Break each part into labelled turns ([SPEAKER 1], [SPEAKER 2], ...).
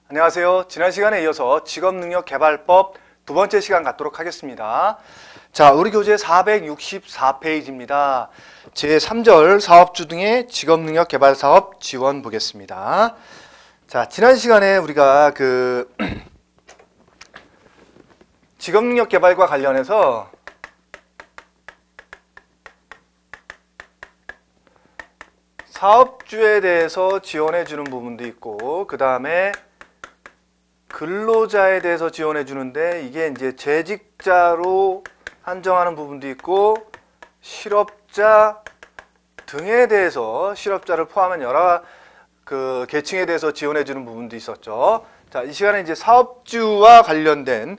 [SPEAKER 1] 안녕하세요. 지난 시간에 이어서 직업능력개발법 두 번째 시간 갖도록 하겠습니다. 자, 우리 교재 464페이지입니다. 제3절 사업주 등의 직업능력개발사업 지원 보겠습니다. 자, 지난 시간에 우리가 직업능력개발과 관련해서 사업주에 대해서 지원해 주는 부분도 있고, 그 다음에 근로자에 대해서 지원해 주는데 이게 이제 재직자로 한정하는 부분도 있고, 실업자 등에 대해서 실업자를 포함한 여러 계층에 대해서 지원해 주는 부분도 있었죠. 자, 이 시간에 이제 사업주와 관련된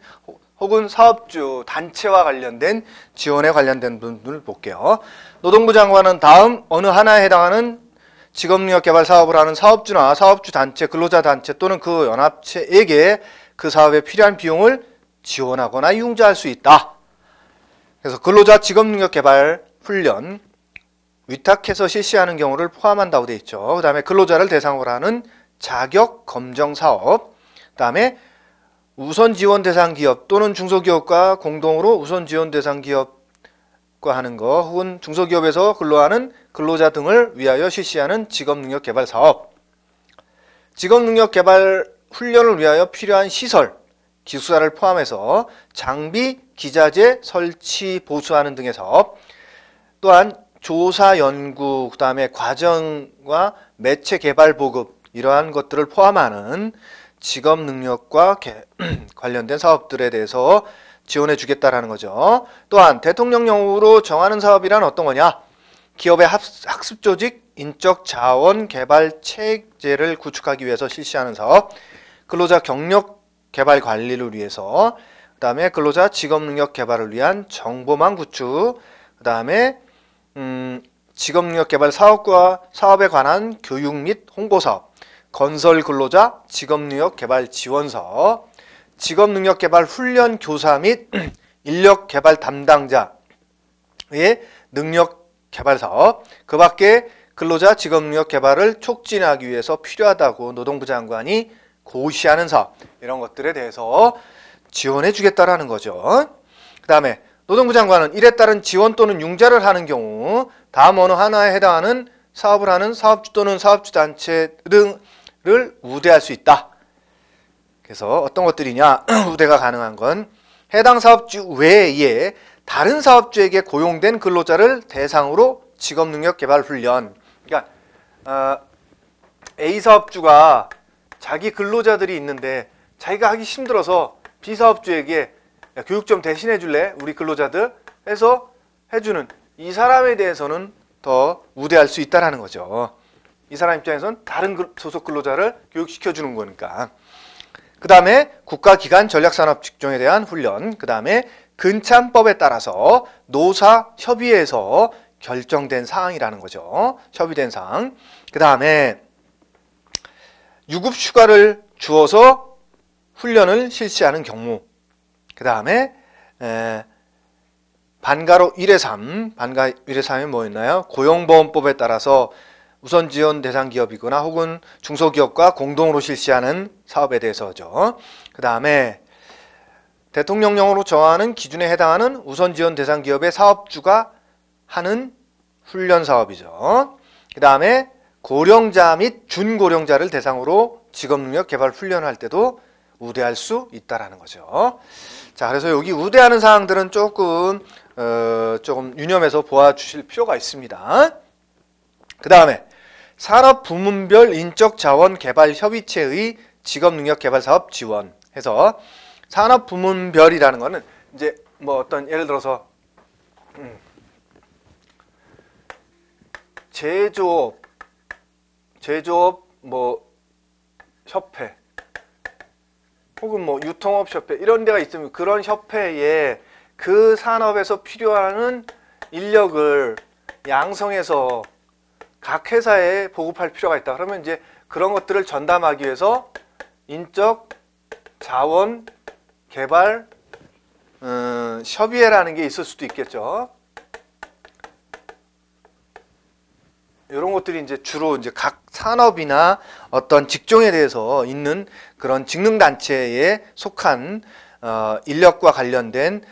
[SPEAKER 1] 혹은 사업주 단체와 관련된 지원에 관련된 부분을 볼게요. 노동부 장관은 다음 어느 하나에 해당하는 직업능력개발 사업을 하는 사업주나 사업주 단체, 근로자 단체 또는 그 연합체에게 그 사업에 필요한 비용을 지원하거나 융자할 수 있다. 그래서 근로자 직업능력개발 훈련 위탁해서 실시하는 경우를 포함한다고 되어 있죠. 그 다음에 근로자를 대상으로 하는 자격 검정 사업, 그 다음에 우선 지원 대상 기업 또는 중소기업과 공동으로 우선 지원 대상 기업과 하는 거, 혹은 중소기업에서 근로하는 근로자 등을 위하여 실시하는 직업능력개발 사업, 직업능력개발 훈련을 위하여 필요한 시설, 기숙사를 포함해서 장비, 기자재 설치, 보수하는 등의 사업, 또한 조사, 연구, 그 다음에 과정과 매체 개발 보급, 이러한 것들을 포함하는 직업능력과 관련된 사업들에 대해서 지원해 주겠다라는 거죠. 또한 대통령령으로 정하는 사업이란 어떤 거냐? 기업의 학습조직, 인적 자원 개발 체제를 구축하기 위해서 실시하는 사업, 근로자 경력 개발 관리를 위해서, 그 다음에 근로자 직업능력 개발을 위한 정보망 구축, 그 다음에 직업능력 개발 사업과 사업에 관한 교육 및 홍보 사업, 건설 근로자 직업능력 개발 지원 사업, 직업능력 개발 훈련 교사 및 인력 개발 담당자의 능력 개발 사업, 그 밖에 근로자 직업능력 개발을 촉진하기 위해서 필요하다고 노동부 장관이 고시하는 사업, 이런 것들에 대해서 지원해 주겠다라는 거죠. 그 다음에 노동부 장관은 이에 따른 지원 또는 융자를 하는 경우 다음 어느 하나에 해당하는 사업을 하는 사업주 또는 사업주 단체 등을 우대할 수 있다. 그래서 어떤 것들이냐? 우대가 가능한 건 해당 사업주 외에 다른 사업주에게 고용된 근로자를 대상으로 직업능력개발 훈련. 그러니까 A 사업주가 자기 근로자들이 있는데 자기가 하기 힘들어서 B 사업주에게 야, 교육 좀 대신해 줄래? 우리 근로자들 해서 해주는 이 사람에 대해서는 더 우대할 수 있다는 거죠. 이 사람 입장에서는 다른 소속 근로자를 교육시켜 주는 거니까. 그 다음에 국가기관 전략산업직종에 대한 훈련, 그 다음에 근참법에 따라서 노사협의회에서 결정된 사항이라는 거죠. 협의된 사항. 그 다음에 유급휴가를 주어서 훈련을 실시하는 경우, 그 다음에 반가로 1의 3, 반가 1의 3이 뭐였나요? 고용보험법에 따라서 우선 지원 대상 기업이거나 혹은 중소기업과 공동으로 실시하는 사업에 대해서죠. 그 다음에 대통령령으로 정하는 기준에 해당하는 우선 지원 대상 기업의 사업주가 하는 훈련 사업이죠. 그 다음에 고령자 및 준고령자를 대상으로 직업능력 개발 훈련을 할 때도 우대할 수 있다라는 거죠. 자, 그래서 여기 우대하는 사항들은 조금 유념해서 보아주실 필요가 있습니다. 그 다음에 산업부문별 인적자원개발협의체의 직업능력개발사업 지원 해서, 산업부문별이라는 거는 이제 뭐 어떤 예를 들어서 제조업 뭐 협회 혹은 뭐 유통업 협회 이런 데가 있으면 그런 협회에 그 산업에서 필요한 인력을 양성해서 각 회사에 보급할 필요가 있다. 그러면 이제 그런 것들을 전담하기 위해서 인적 자원 개발 협의회라는 게 있을 수도 있겠죠. 이런 것들이 이제 주로 이제 각 산업이나 어떤 직종에 대해서 있는 그런 직능단체에 속한 인력과 관련된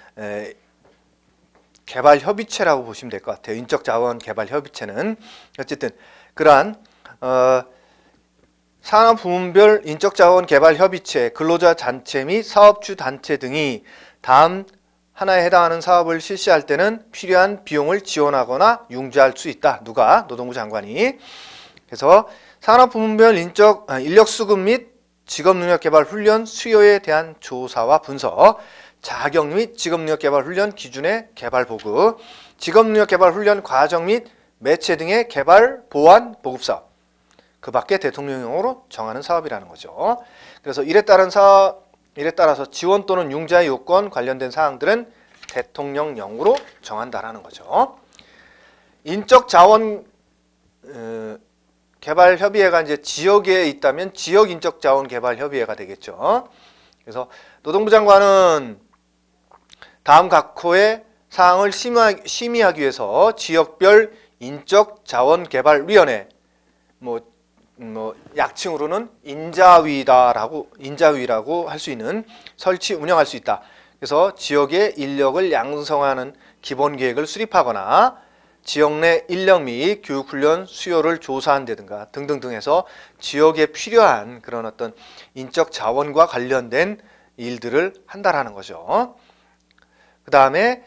[SPEAKER 1] 개발협의체라고 보시면 될 것 같아요. 인적자원 개발협의체는 어쨌든 그러한 산업 부문별 인적자원 개발협의체, 근로자 단체 및 사업주 단체 등이 다음 하나에 해당하는 사업을 실시할 때는 필요한 비용을 지원하거나 융자할 수 있다. 누가? 노동부 장관이. 그래서 산업 부문별 인력 수급 및 직업 능력 개발 훈련 수요에 대한 조사와 분석, 자격 및 직업 능력 개발 훈련 기준의 개발 보급, 직업 능력 개발 훈련 과정 및 매체 등의 개발 보완 보급 사업. 그 밖에 대통령령으로 정하는 사업이라는 거죠. 그래서 이에 따라서 지원 또는 융자의 요건 관련된 사항들은 대통령령으로 정한다라는 거죠. 인적자원 개발협의회가 이제 지역에 있다면 지역 인적자원 개발협의회가 되겠죠. 그래서 노동부 장관은 다음 각 호의 사항을 심의하기 위해서 지역별 인적자원개발위원회, 약칭으로는 인자위라고 할 수 있는 설치 운영할 수 있다. 그래서 지역의 인력을 양성하는 기본 계획을 수립하거나 지역 내 인력 및 교육훈련 수요를 조사한다든가 등등등 해서 지역에 필요한 그런 어떤 인적 자원과 관련된 일들을 한다라는 거죠. 그 다음에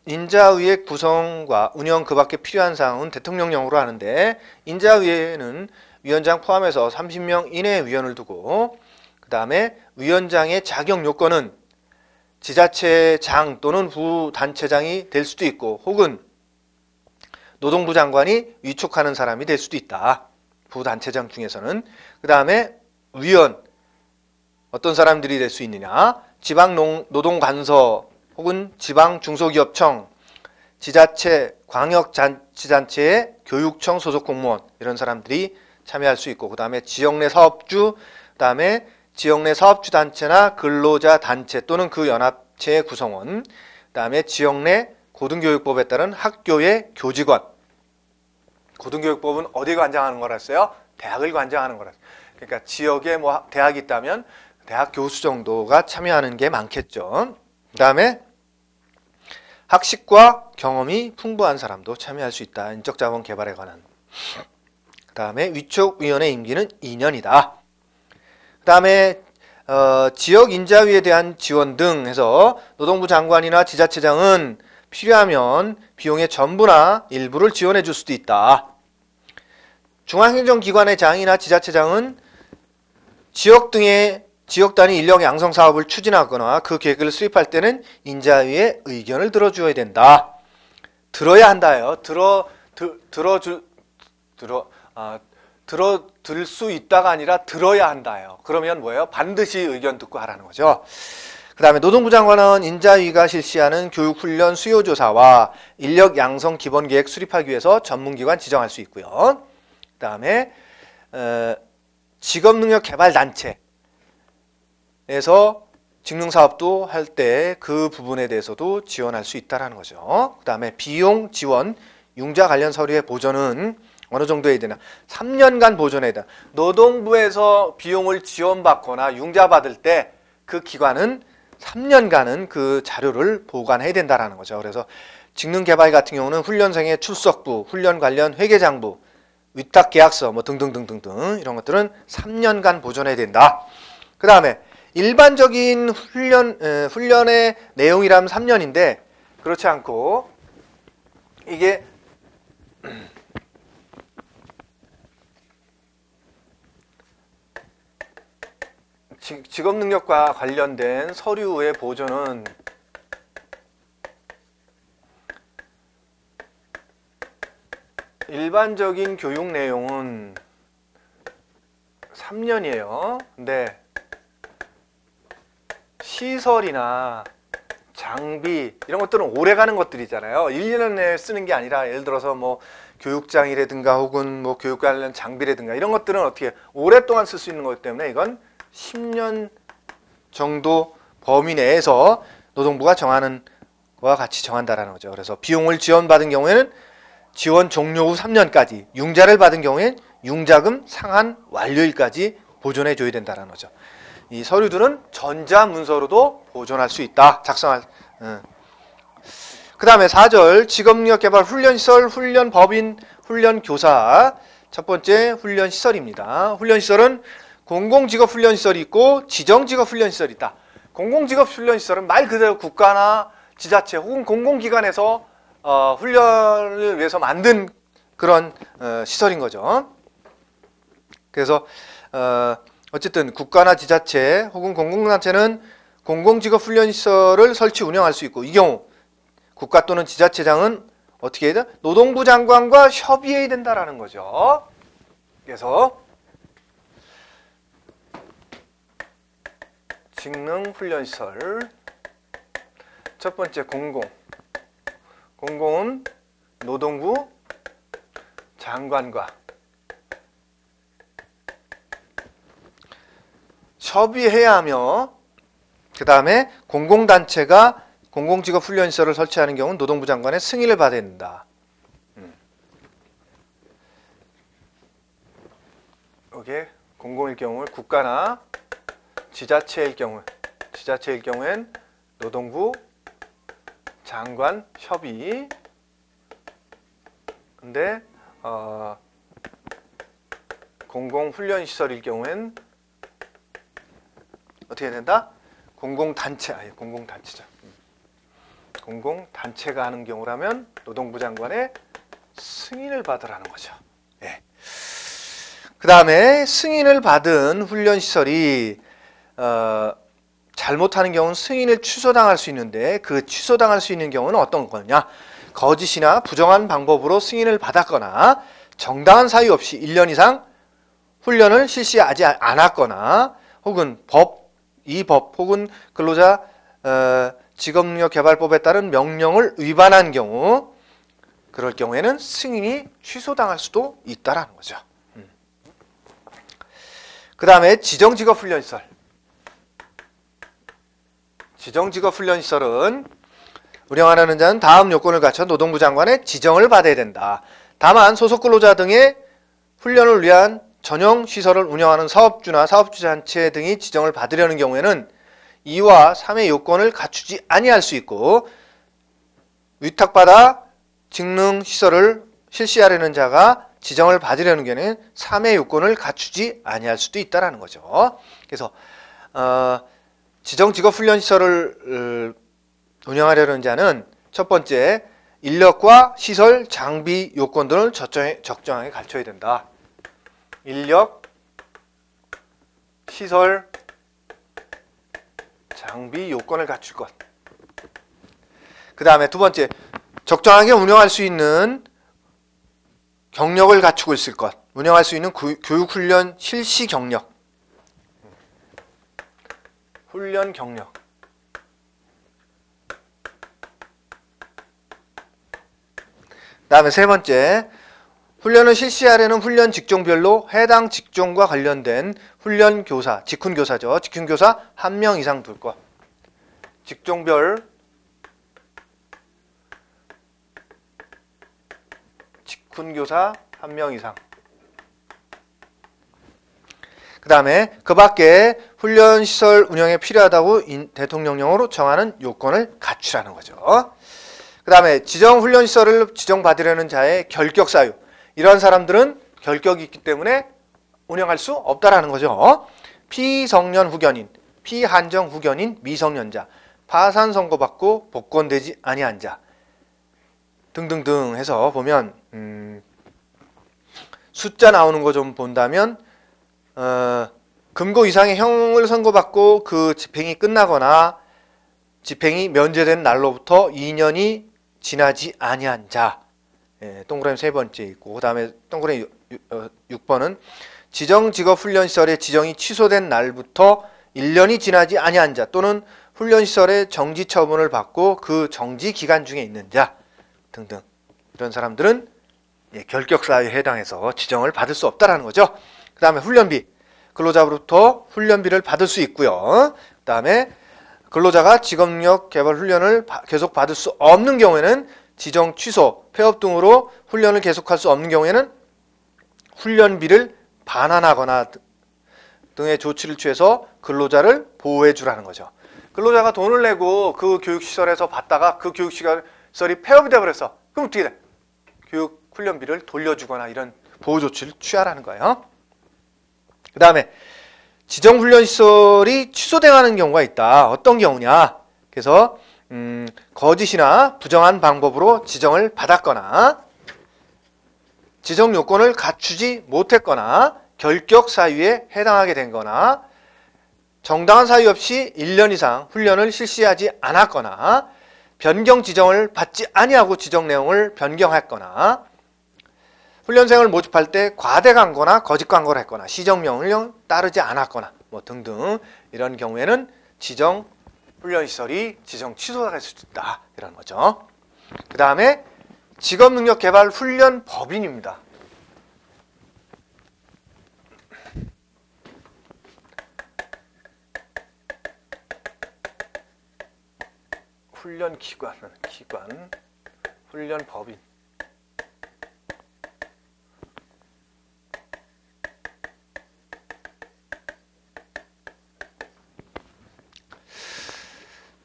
[SPEAKER 1] 인자위의 구성과 운영 그 밖에 필요한 사항은 대통령령으로 하는데, 인자위에는 위원장 포함해서 30명 이내의 위원을 두고, 그 다음에 위원장의 자격 요건은 지자체장 또는 부단체장이 될 수도 있고, 혹은 노동부 장관이 위촉하는 사람이 될 수도 있다. 부단체장 중에서는. 그 다음에 위원, 어떤 사람들이 될 수 있느냐, 지방노동관서 혹은 지방중소기업청, 지자체, 광역자치단체의 교육청 소속 공무원, 이런 사람들이 참여할 수 있고, 그 다음에 지역 내 사업주, 그 다음에 지역 내 사업주 단체나 근로자 단체 또는 그 연합체의 구성원, 그 다음에 지역 내 고등교육법에 따른 학교의 교직원. 고등교육법은 어디 관장하는 거라 했어요? 대학을 관장하는 거라. 그러니까 지역에 뭐 대학이 있다면 대학 교수 정도가 참여하는 게 많겠죠. 그 다음에 학식과 경험이 풍부한 사람도 참여할 수 있다. 인적자원 개발에 관한. 그 다음에 위촉위원회 임기는 2년이다. 그 다음에 지역인자위에 대한 지원 등 해서 노동부 장관이나 지자체장은 필요하면 비용의 전부나 일부를 지원해 줄 수도 있다. 중앙행정기관의 장이나 지자체장은 지역 단위 인력 양성 사업을 추진하거나 그 계획을 수립할 때는 인자위의 의견을 들어줘야 된다. 들어야 한다요. 들을 수 있다가 아니라 들어야 한다요. 그러면 뭐예요? 반드시 의견 듣고 하라는 거죠. 그 다음에 노동부 장관은 인자위가 실시하는 교육훈련 수요조사와 인력 양성 기본계획 수립하기 위해서 전문기관 지정할 수 있고요. 그 다음에 직업능력개발단체에서 직능사업도 할 때 그 부분에 대해서도 지원할 수 있다는 거죠. 그 다음에 비용 지원, 융자 관련 서류의 보존은 어느 정도 해야 되나? 3년간 보존해야 된다. 노동부에서 비용을 지원받거나 융자받을 때 그 기관은 3년간은 그 자료를 보관해야 된다는 거죠. 그래서 직능개발 같은 경우는 훈련생의 출석부, 훈련 관련 회계장부, 위탁계약서 뭐 등등등등등 이런 것들은 3년간 보존해야 된다. 그 다음에 일반적인 훈련의 내용이라면 3년인데 그렇지 않고 이게 직업능력과 관련된 서류의 보존은 일반적인 교육 내용은 3년이에요. 근데 시설이나 장비 이런 것들은 오래 가는 것들이잖아요. 1년 내에 쓰는 게 아니라 예를 들어서 뭐 교육장이라든가 혹은 뭐 교육 관련 장비라든가 이런 것들은 어떻게 오랫동안 쓸 수 있는 거기 때문에 이건 10년 정도 범위 내에서 노동부가 정하는 거와 같이 정한다라는 거죠. 그래서 비용을 지원받은 경우에는 지원 종료 후 3년까지, 융자를 받은 경우엔 융자금 상한 완료일까지 보존해 줘야 된다는 거죠. 이 서류들은 전자문서로도 보존할 수 있다. 작성할. 그 다음에 4절 직업력개발 훈련시설, 훈련법인, 훈련교사. 첫 번째 훈련시설입니다. 훈련시설은 공공직업훈련시설이 있고 지정직업훈련시설이 있다. 공공직업훈련시설은 말 그대로 국가나 지자체 혹은 공공기관에서 훈련을 위해서 만든 그런 시설인 거죠. 그래서 어쨌든 국가나 지자체 혹은 공공단체는 공공직업훈련시설을 설치 운영할 수 있고, 이 경우 국가 또는 지자체장은 어떻게 해야 돼? 노동부 장관과 협의해야 된다라는 거죠. 그래서 직능훈련시설 첫 번째 공공은 노동부 장관과 협의해야 하며, 그 다음에 공공단체가 공공직업훈련시설을 설치하는 경우는 노동부 장관의 승인을 받아야 된다. 이게 공공일 경우, 국가나 지자체일 경우엔 노동부 장관 협의. 근데 공공훈련시설일 경우엔 어떻게 해야 된다? 공공단체죠. 공공단체가 하는 경우라면 노동부 장관의 승인을 받으라는 거죠. 예. 그 다음에 승인을 받은 훈련시설이 잘못하는 경우는 승인을 취소당할 수 있는데, 그 취소당할 수 있는 경우는 어떤 거냐? 거짓이나 부정한 방법으로 승인을 받았거나 정당한 사유 없이 1년 이상 훈련을 실시하지 않았거나, 혹은 이 법 혹은 근로자 직업력개발법에 따른 명령을 위반한 경우, 그럴 경우에는 승인이 취소당할 수도 있다라는 거죠. 그 다음에 지정직업훈련시설. 지정직업훈련시설은 운영하려는 자는 다음 요건을 갖춰 노동부 장관의 지정을 받아야 된다. 다만 소속 근로자 등의 훈련을 위한 전용 시설을 운영하는 사업주나 사업주단체 등이 지정을 받으려는 경우에는 2와 3의 요건을 갖추지 아니할 수 있고, 위탁받아 직능시설을 실시하려는 자가 지정을 받으려는 경우에는 3의 요건을 갖추지 아니할 수도 있다는 거죠. 그래서 지정직업훈련시설을 운영하려는 자는 첫 번째, 인력과 시설, 장비 요건 등을 적정하게 갖춰야 된다. 인력, 시설, 장비 요건을 갖출 것. 그 다음에 두 번째, 적정하게 운영할 수 있는 경력을 갖추고 있을 것. 운영할 수 있는 교육훈련 실시 경력. 훈련 경력. 그 다음에 세 번째, 훈련을 실시하려는 훈련 직종별로 해당 직종과 관련된 훈련교사, 직훈교사죠. 직훈교사 1명 이상 둘 것. 직종별 직훈교사 1명 이상. 그 다음에 그 밖에 훈련시설 운영에 필요하다고 대통령령으로 정하는 요건을 갖추라는 거죠. 그 다음에 지정훈련시설을 지정받으려는 자의 결격사유. 이러한 사람들은 결격이 있기 때문에 운영할 수 없다라는 거죠. 피성년 후견인, 피한정 후견인, 미성년자, 파산 선고받고 복권되지 아니한 자 등등등 해서 보면 숫자 나오는 거 좀 본다면 금고 이상의 형을 선고받고 그 집행이 끝나거나 집행이 면제된 날로부터 2년이 지나지 아니한 자, 동그라미 세 번째 있고, 그 다음에 동그라미 6번은 지정직업훈련시설의 지정이 취소된 날부터 1년이 지나지 아니한 자 또는 훈련시설의 정지 처분을 받고 그 정지 기간 중에 있는 자 등등, 이런 사람들은 결격사유에 해당해서 지정을 받을 수 없다라는 거죠. 그 다음에 훈련비, 근로자로부터 훈련비를 받을 수 있고요. 그 다음에 근로자가 직업력 개발 훈련을 계속 받을 수 없는 경우에는 지정 취소, 폐업 등으로 훈련을 계속할 수 없는 경우에는 훈련비를 반환하거나 등의 조치를 취해서 근로자를 보호해 주라는 거죠. 근로자가 돈을 내고 그 교육시설에서 받다가 그 교육시설이 폐업이 되어버렸어. 그럼 어떻게 돼? 교육 훈련비를 돌려주거나 이런 보호 조치를 취하라는 거예요. 그 다음에 지정훈련시설이 취소당하는 경우가 있다. 어떤 경우냐? 그래서 거짓이나 부정한 방법으로 지정을 받았거나 지정 요건을 갖추지 못했거나 결격 사유에 해당하게 된 거나 정당한 사유 없이 1년 이상 훈련을 실시하지 않았거나 변경 지정을 받지 아니하고 지정 내용을 변경했거나 훈련생을 모집할 때 과대 광고나 거짓 광고를 했거나 시정명령 따르지 않았거나 뭐 등등 이런 경우에는 지정 훈련시설이 지정 취소가 될 수도 있다 이런 거죠. 그 다음에 직업능력개발 훈련법인입니다. 훈련기관, 훈련법인.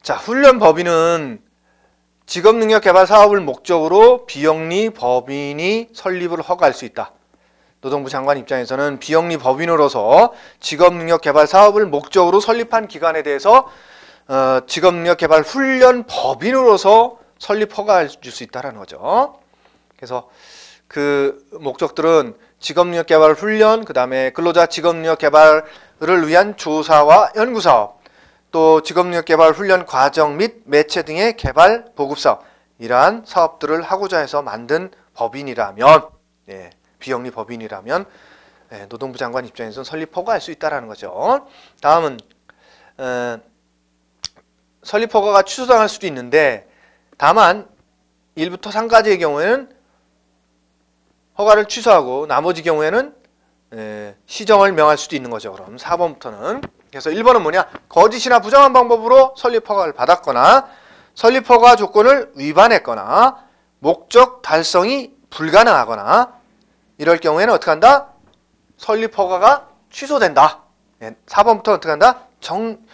[SPEAKER 1] 자, 훈련법인은 직업능력개발 사업을 목적으로 비영리 법인이 설립을 허가할 수 있다. 노동부 장관 입장에서는 비영리 법인으로서 직업능력개발 사업을 목적으로 설립한 기관에 대해서 직업능력개발 훈련법인으로서 설립 허가할 수 있다는 거죠. 그래서 그 목적들은 직업능력개발 훈련, 그 다음에 근로자 직업능력개발을 위한 조사와 연구사업, 또 직업능력개발 훈련 과정 및 매체 등의 개발, 보급사업 이러한 사업들을 하고자 해서 만든 법인이라면 비영리 법인이라면 노동부 장관 입장에서는 설립 허가할 수 있다는 거죠. 다음은 설립 허가가 취소당할 수도 있는데 다만 1부터 3가지의 경우에는 허가를 취소하고 나머지 경우에는 시정을 명할 수도 있는 거죠. 그럼 4번부터는 그래서 1번은 뭐냐? 거짓이나 부정한 방법으로 설립 허가를 받았거나 설립 허가 조건을 위반했거나 목적 달성이 불가능하거나 이럴 경우에는 어떻게 한다? 설립 허가가 취소된다. 4번부터 어떻게 한다?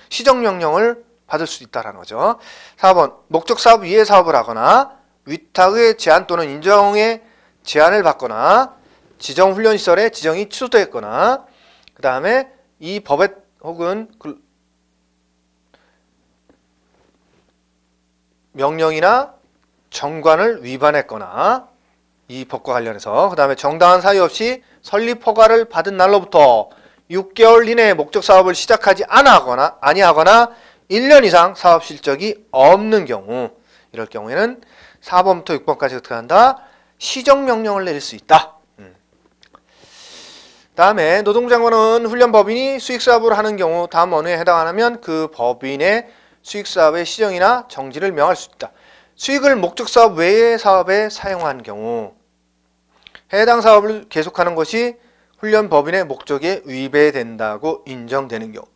[SPEAKER 1] 시정명령을 받을 수 있다는 거죠. 4번 목적 사업 이외의 사업을 하거나 위탁의 제한 또는 인정의 제한을 받거나 지정훈련시설의 지정이 취소됐거나 그 다음에 이 법에 혹은 명령이나 정관을 위반했거나 이 법과 관련해서 그 다음에 정당한 사유 없이 설립 허가를 받은 날로부터 6개월 이내에 목적 사업을 시작하지 아니하거나 1년 이상 사업 실적이 없는 경우 이럴 경우에는 4번부터 6번까지 어떻게 한다? 시정명령을 내릴 수 있다. 다음에 노동부 장관은 훈련법인이 수익사업을 하는 경우 다음 어느에 해당하면 그 법인의 수익사업의 시정이나 정지를 명할 수 있다. 수익을 목적사업 외의 사업에 사용한 경우 해당 사업을 계속하는 것이 훈련법인의 목적에 위배된다고 인정되는 경우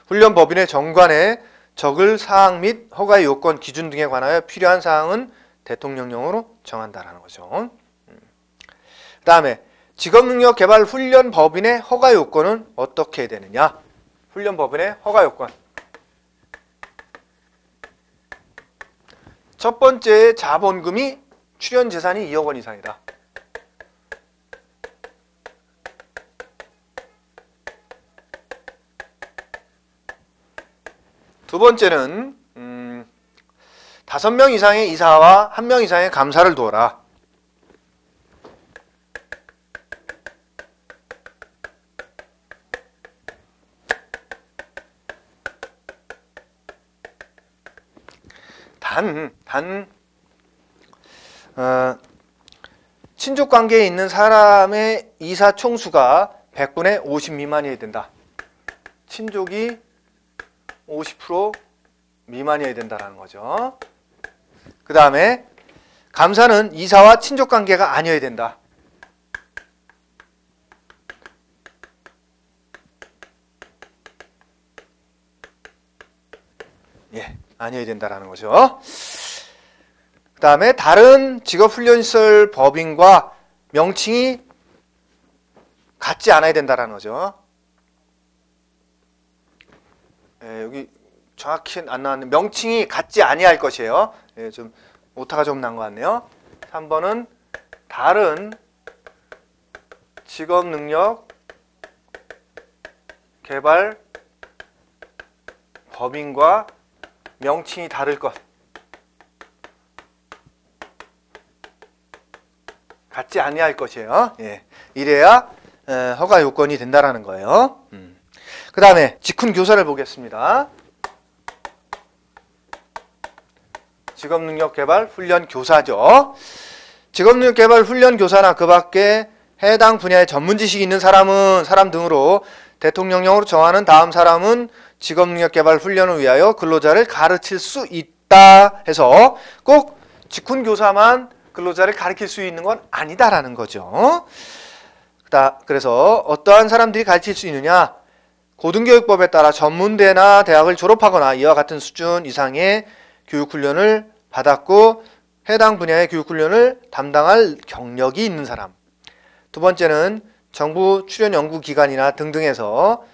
[SPEAKER 1] 훈련법인의 정관에 적을 사항 및 허가의 요건, 기준 등에 관하여 필요한 사항은 대통령령으로 정한다는 거죠. 그 다음에 직업능력개발 훈련법인의 허가 요건은 어떻게 되느냐? 훈련법인의 허가 요건. 첫 번째 자본금이 출연재산이 2억 원 이상이다. 두 번째는 5명 이상의 이사와 1명 이상의 감사를 두어라. 친족 관계에 있는 사람의 이사 총수가 100분의 50 미만이어야 된다. 친족이 50% 미만이어야 된다는 거죠. 그 다음에 감사는 이사와 친족 관계가 아니어야 된다. 아니어야 된다는 거죠. 그 다음에 다른 직업훈련시설 법인과 명칭이 같지 않아야 된다는 거죠. 여기 정확히 안 나왔는데 명칭이 같지 아니할 것이에요. 좀 오타가 좀 난 것 같네요. 3번은 다른 직업능력 개발 법인과 명칭이 다를 것. 같지 아니할 것이에요. 이래야 허가 요건이 된다라는 거예요. 그 다음에 직훈교사를 보겠습니다. 직업능력개발훈련교사죠. 직업능력개발훈련교사나 그 밖에 해당 분야의 전문지식이 있는 사람 등으로 대통령령으로 정하는 다음 사람은 직업능력개발훈련을 위하여 근로자를 가르칠 수 있다 해서 꼭 직훈교사만 근로자를 가르칠 수 있는 건 아니다라는 거죠. 그래서 어떠한 사람들이 가르칠 수 있느냐? 고등교육법에 따라 전문대나 대학을 졸업하거나 이와 같은 수준 이상의 교육훈련을 받았고 해당 분야의 교육훈련을 담당할 경력이 있는 사람. 두 번째는 정부 출연연구기관이나 등등에서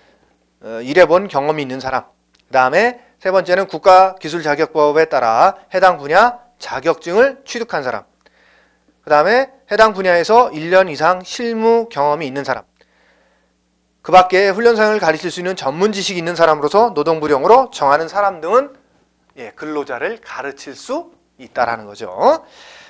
[SPEAKER 1] 일해본 경험이 있는 사람. 그 다음에 세 번째는 국가기술자격법에 따라 해당 분야 자격증을 취득한 사람. 그 다음에 해당 분야에서 1년 이상 실무 경험이 있는 사람. 그 밖에 훈련생을 가르칠 수 있는 전문 지식이 있는 사람으로서 노동부령으로 정하는 사람 등은 근로자를 가르칠 수 있다라는 거죠.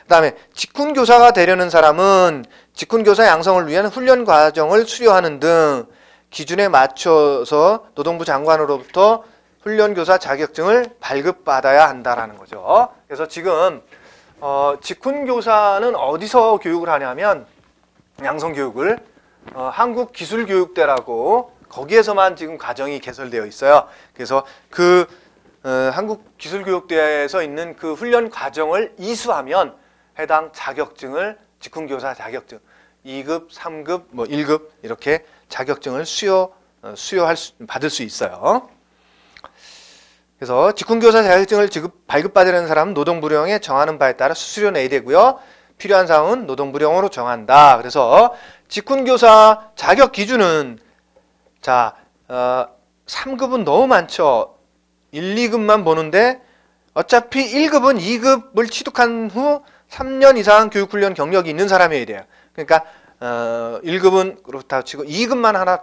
[SPEAKER 1] 그 다음에 직훈교사가 되려는 사람은 직훈교사 양성을 위한 훈련 과정을 수료하는 등 기준에 맞춰서 노동부 장관으로부터 훈련교사 자격증을 발급받아야 한다라는 거죠. 그래서 지금 직훈교사는 어디서 교육을 하냐면 양성교육을 한국기술교육대라고 거기에서만 지금 과정이 개설되어 있어요. 그래서 그 한국기술교육대에서 있는 그 훈련 과정을 이수하면 해당 자격증을 직훈교사 자격증 2급, 3급, 1급 이렇게 자격증을 받을 수 있어요. 그래서 직훈교사 자격증을 발급받으려는 사람은 노동부령에 정하는 바에 따라 수수료 내야 되고요. 필요한 사항은 노동부령으로 정한다. 그래서 직훈교사 자격 기준은 3급은 너무 많죠. 1, 2급만 보는데 어차피 1급은 2급을 취득한 후 3년 이상 교육훈련 경력이 있는 사람이어야 돼요. 그러니까 1급은 그렇다고 치고 2급만 하나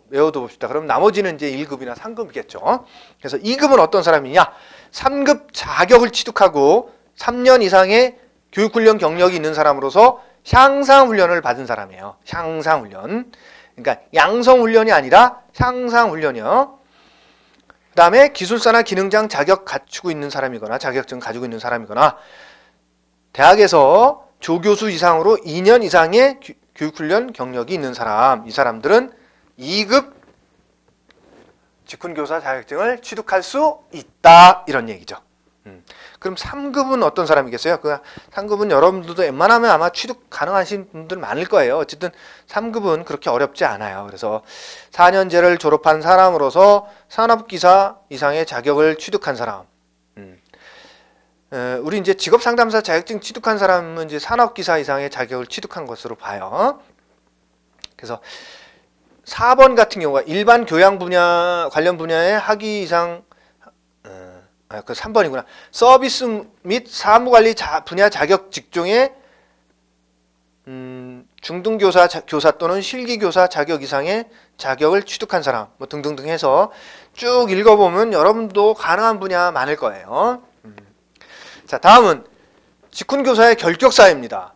[SPEAKER 1] 외워둬 봅시다. 그럼 나머지는 이제 1급이나 3급이겠죠. 그래서 2급은 어떤 사람이냐? 3급 자격을 취득하고 3년 이상의 교육훈련 경력이 있는 사람으로서 향상훈련을 받은 사람이에요. 향상훈련. 그러니까 양성훈련이 아니라 향상훈련이요. 그 다음에 기술사나 기능장 자격 갖추고 있는 사람이거나 자격증 가지고 있는 사람이거나 대학에서 조교수 이상으로 2년 이상의 교육훈련 경력이 있는 사람. 이 사람들은 2급 직훈교사 자격증을 취득할 수 있다. 이런 얘기죠. 그럼 3급은 어떤 사람이겠어요? 그 3급은 여러분들도 웬만하면 아마 취득 가능하신 분들 많을 거예요. 어쨌든 3급은 그렇게 어렵지 않아요. 그래서 4년제를 졸업한 사람으로서 산업기사 이상의 자격을 취득한 사람. 우리 이제 직업상담사 자격증 취득한 사람은 이제 산업기사 이상의 자격을 취득한 것으로 봐요. 그래서 4번 같은 경우가 일반 교양 분야 관련 분야의 학위 이상 그 3번이구나. 서비스 및 사무관리 분야 자격 직종의 중등교사 교사 또는 실기교사 자격 이상의 자격을 취득한 사람 뭐 등등등 해서 쭉 읽어보면 여러분도 가능한 분야 많을 거예요. 자, 다음은 직훈교사의 결격사입니다.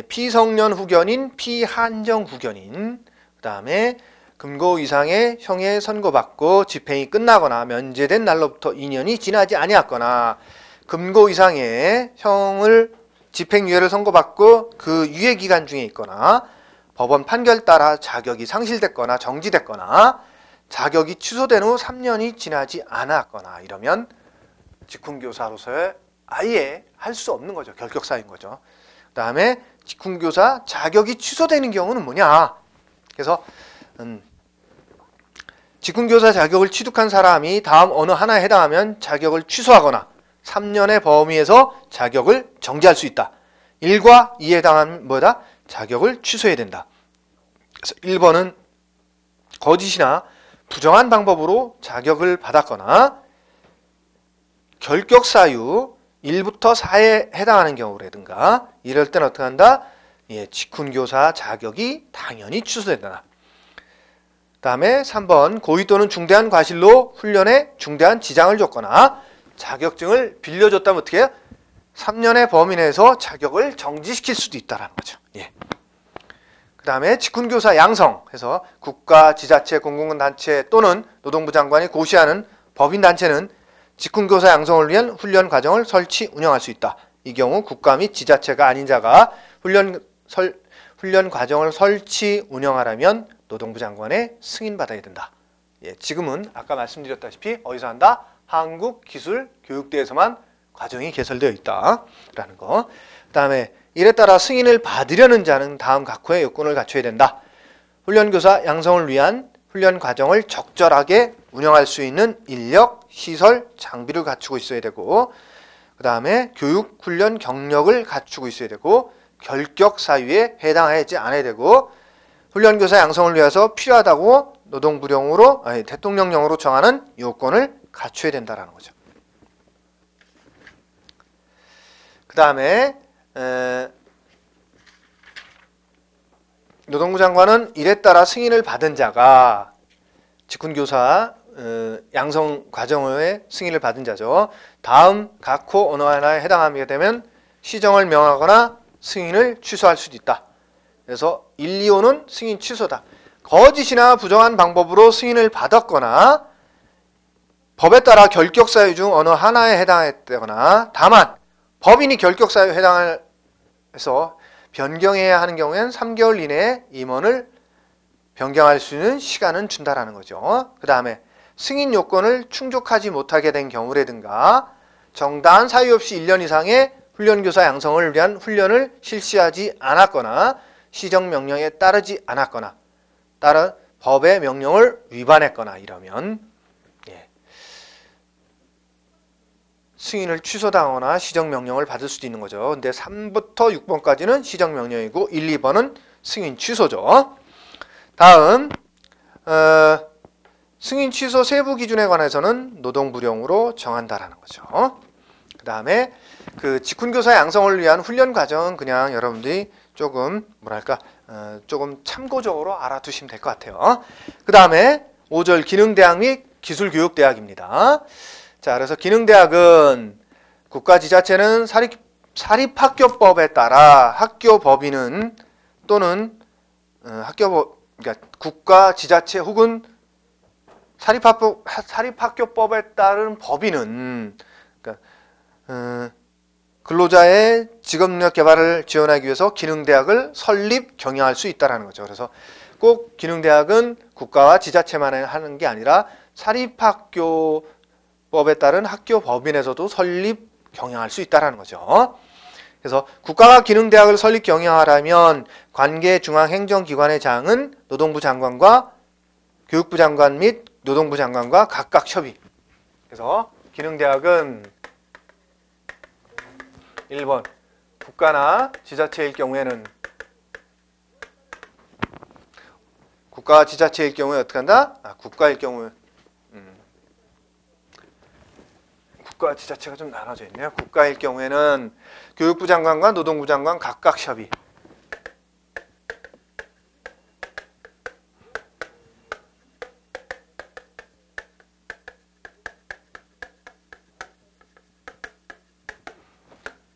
[SPEAKER 1] 피성년 후견인, 피한정 후견인. 그 다음에 금고 이상의 형에 선고받고 집행이 끝나거나 면제된 날로부터 2년이 지나지 아니었거나 금고 이상의 형을 집행유예를 선고받고 그 유예 기간 중에 있거나 법원 판결 따라 자격이 상실됐거나 정지됐거나 자격이 취소된 후 3년이 지나지 않았거나 이러면 직훈교사로서의 아예 할 수 없는 거죠. 결격사인 거죠. 그 다음에 직훈교사 자격이 취소되는 경우는 뭐냐? 그래서 직훈교사 자격을 취득한 사람이 다음 어느 하나에 해당하면 자격을 취소하거나 3년의 범위에서 자격을 정지할 수 있다. 1과 2에 해당하면 뭐다? 자격을 취소해야 된다. 그래서 1번은 거짓이나 부정한 방법으로 자격을 받았거나 결격 사유 1부터 4에 해당하는 경우라든가 이럴 때는 어떻게 한다? 직훈교사 자격이 당연히 취소된다. 그 다음에 3번 고의 또는 중대한 과실로 훈련에 중대한 지장을 줬거나 자격증을 빌려줬다면 어떻게 해요? 3년의 범위 내에서 자격을 정지시킬 수도 있다는 거죠. 그 다음에 직훈교사 양성 해서 국가, 지자체, 공공단체 또는 노동부 장관이 고시하는 법인단체는 직훈교사 양성을 위한 훈련 과정을 설치, 운영할 수 있다. 이 경우 국가 및 지자체가 아닌 자가 훈련 과정을 설치, 운영하려면 노동부 장관의 승인받아야 된다. 지금은 아까 말씀드렸다시피 어디서 한다? 한국기술교육대에서만 과정이 개설되어 있다라는 거. 그 다음에 이에 따라 승인을 받으려는 자는 다음 각호의 요건을 갖춰야 된다. 훈련교사 양성을 위한 훈련 과정을 적절하게 운영할 수 있는 인력, 시설, 장비를 갖추고 있어야 되고 그 다음에 교육, 훈련 경력을 갖추고 있어야 되고 결격 사유에 해당하지 않아야 되고 훈련교사 양성을 위해서 필요하다고 노동부령으로 대통령령으로 정하는 요건을 갖춰야 된다는 거죠. 그 다음에 노동부 장관은 이에 따라 승인을 받은 자가 직훈교사 양성 과정의 승인을 받은 자죠. 다음 각호 어느 하나에 해당하게 되면 시정을 명하거나 승인을 취소할 수도 있다. 그래서 1, 2호는 승인 취소다. 거짓이나 부정한 방법으로 승인을 받았거나 법에 따라 결격사유 중 어느 하나에 해당했다거나 다만 법인이 결격사유에 해당해서 변경해야 하는 경우에는 3개월 이내에 임원을 변경할 수 있는 시간은 준다라는 거죠. 그 다음에 승인 요건을 충족하지 못하게 된 경우라든가 정당한 사유 없이 1년 이상의 훈련교사 양성을 위한 훈련을 실시하지 않았거나 시정명령에 따르지 않았거나 따른 법의 명령을 위반했거나 이러면 승인을 취소당하거나 시정명령을 받을 수도 있는 거죠. 근데 3부터 6번까지는 시정명령이고 1, 2번은 승인 취소죠. 다음 승인 취소 세부 기준에 관해서는 노동부령으로 정한다라는 거죠. 그 다음에 그 직훈교사 양성을 위한 훈련 과정은 그냥 여러분들이 조금 조금 참고적으로 알아두시면 될 것 같아요. 그 다음에 5절 기능대학 및 기술교육대학입니다. 자, 그래서 기능대학은 국가지자체는 사립학교법에 따라 학교법인은 또는 그러니까 국가지자체 혹은 사립학교법에 따른 법인은 그러니까 근로자의 직업능력 개발을 지원하기 위해서 기능대학을 설립, 경영할 수 있다는 거죠. 그래서 꼭 기능대학은 국가와 지자체만 하는 게 아니라 사립학교법에 따른 학교법인에서도 설립, 경영할 수 있다는 거죠. 그래서 국가가 기능대학을 설립, 경영하려면 관계 중앙행정기관의 장은 노동부 장관과 교육부 장관 및 노동부 장관과 각각 협의. 그래서 기능대학은 1번 국가나 지자체일 경우에는 국가 지자체일 경우에 어떻게 한다? 국가일 경우에 국가 지자체가 좀 나눠져 있네요. 국가일 경우에는 교육부 장관과 노동부 장관 각각 협의.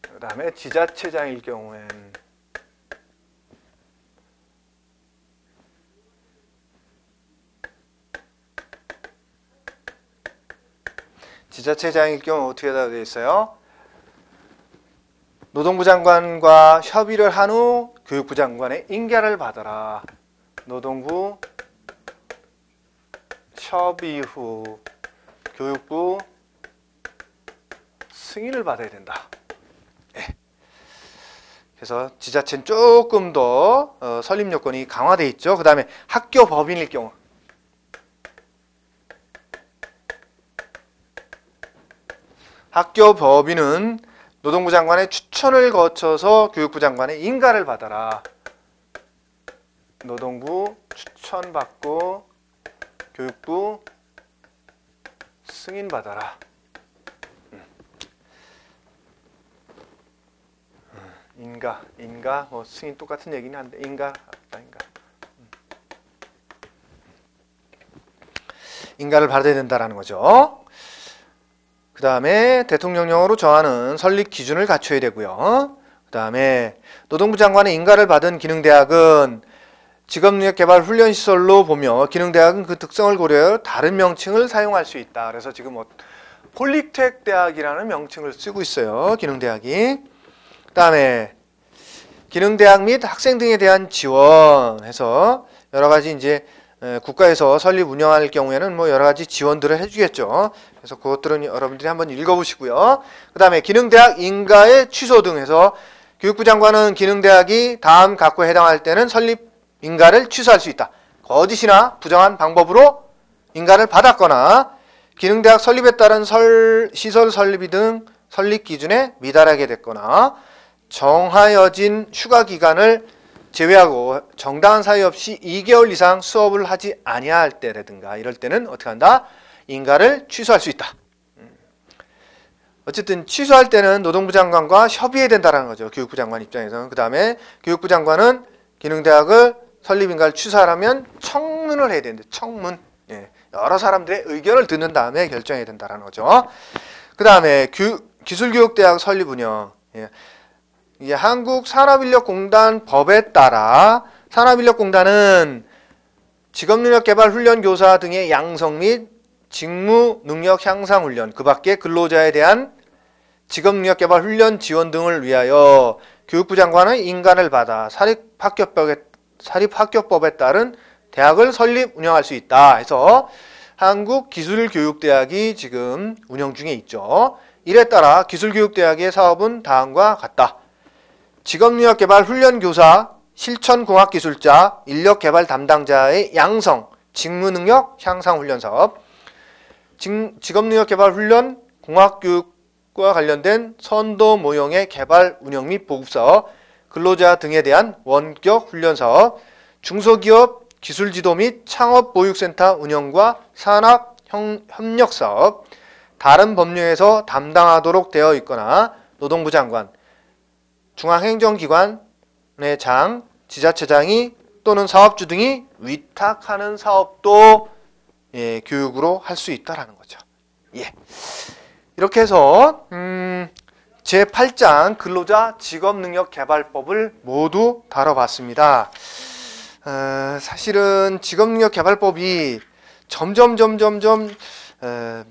[SPEAKER 1] 그 다음에 지자체장일 경우엔 지자체장일 경우 어떻게 되어 있어요? 노동부 장관과 협의를 한 후 교육부 장관의 인가를 받아라. 노동부 협의 후 교육부 승인을 받아야 된다. 그래서 지자체는 조금 더 설립 요건이 강화되어 있죠. 그 다음에 학교 법인일 경우 학교 법인은 노동부 장관의 추천을 거쳐서 교육부 장관의 인가를 받아라. 노동부 추천받고 교육부 승인받아라. 인가, 뭐 승인 똑같은 얘기는 한데 인가를 받아야 된다라는 거죠. 그 다음에 대통령령으로 정하는 설립 기준을 갖춰야 되고요. 그 다음에 노동부 장관의 인가를 받은 기능대학은 직업능력개발훈련시설로 보며 기능대학은 그 특성을 고려해 다른 명칭을 사용할 수 있다. 그래서 지금 폴리텍 대학이라는 명칭을 쓰고 있어요. 기능대학이. 그 다음에 기능대학 및 학생 등에 대한 지원해서 여러가지 이제 국가에서 설립 운영할 경우에는 뭐 여러가지 지원들을 해주겠죠. 그래서 그것들은 여러분들이 한번 읽어보시고요. 그 다음에 기능대학 인가의 취소 등 해서 교육부 장관은 기능대학이 다음 각구에 해당할 때는 설립 인가를 취소할 수 있다. 거짓이나 부정한 방법으로 인가를 받았거나 기능대학 설립에 따른 시설 설립이 등 설립 기준에 미달하게 됐거나 정하여진 휴가 기간을 제외하고 정당한 사유 없이 2개월 이상 수업을 하지 아니할 때라든가 이럴 때는 어떻게 한다? 인가를 취소할 수 있다. 어쨌든 취소할 때는 노동부 장관과 협의해야 된다는 거죠. 교육부 장관 입장에서는. 그 다음에 교육부 장관은 기능대학을 설립 인가를 취소하려면 청문을 해야 되는데 청문. 예, 여러 사람들의 의견을 듣는 다음에 결정해야 된다는 거죠. 그 다음에 기술교육대학 설립 운영. 예. 이게 한국산업인력공단 법에 따라 산업인력공단은 직업능력개발훈련교사 등의 양성 및 직무능력 향상훈련, 그 밖에 근로자에 대한 직업능력개발훈련 지원 등을 위하여 교육부 장관의 인가를 받아 사립학교법에 따른 대학을 설립 운영할 수 있다 해서 한국기술교육대학이 지금 운영 중에 있죠. 이에 따라 기술교육대학의 사업은 다음과 같다. 직업능력개발훈련교사, 실천공학기술자, 인력개발 담당자의 양성, 직무능력 향상훈련 사업, 직업능력개발훈련, 공학교육과 관련된 선도 모형의 개발, 운영 및 보급사업, 근로자 등에 대한 원격 훈련사업, 중소기업 기술지도 및 창업보육센터 운영과 산학협력사업, 다른 법령에서 담당하도록 되어 있거나 노동부 장관, 중앙행정기관의 장, 지자체장이 또는 사업주 등이 위탁하는 사업도 교육으로 할 수 있다라는 거죠. 예. 이렇게 해서 제8장 근로자 직업능력개발법을 모두 다뤄봤습니다. 사실은 직업능력개발법이 점점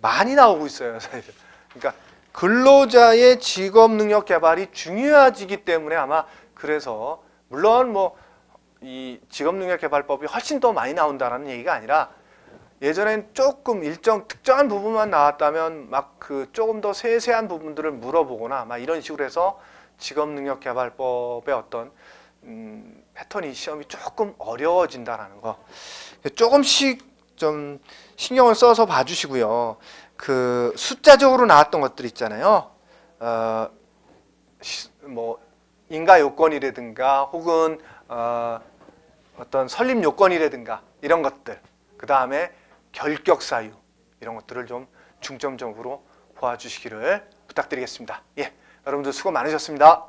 [SPEAKER 1] 많이 나오고 있어요. 사실. 그러니까 근로자의 직업능력개발이 중요해지기 때문에 아마 그래서 물론 뭐 이 직업능력개발법이 훨씬 더 많이 나온다는 얘기가 아니라 예전엔 조금 일정 특정한 부분만 나왔다면 막 그 조금 더 세세한 부분들을 물어보거나 막 이런 식으로 해서 직업능력개발법의 어떤 패턴이 시험이 조금 어려워진다라는 거 조금씩 좀 신경을 써서 봐주시고요. 그 숫자적으로 나왔던 것들 있잖아요. 뭐 인가 요건이라든가 혹은 어떤 설립 요건이라든가 이런 것들, 그 다음에 결격 사유 이런 것들을 좀 중점적으로 보아주시기를 부탁드리겠습니다. 예, 여러분들 수고 많으셨습니다.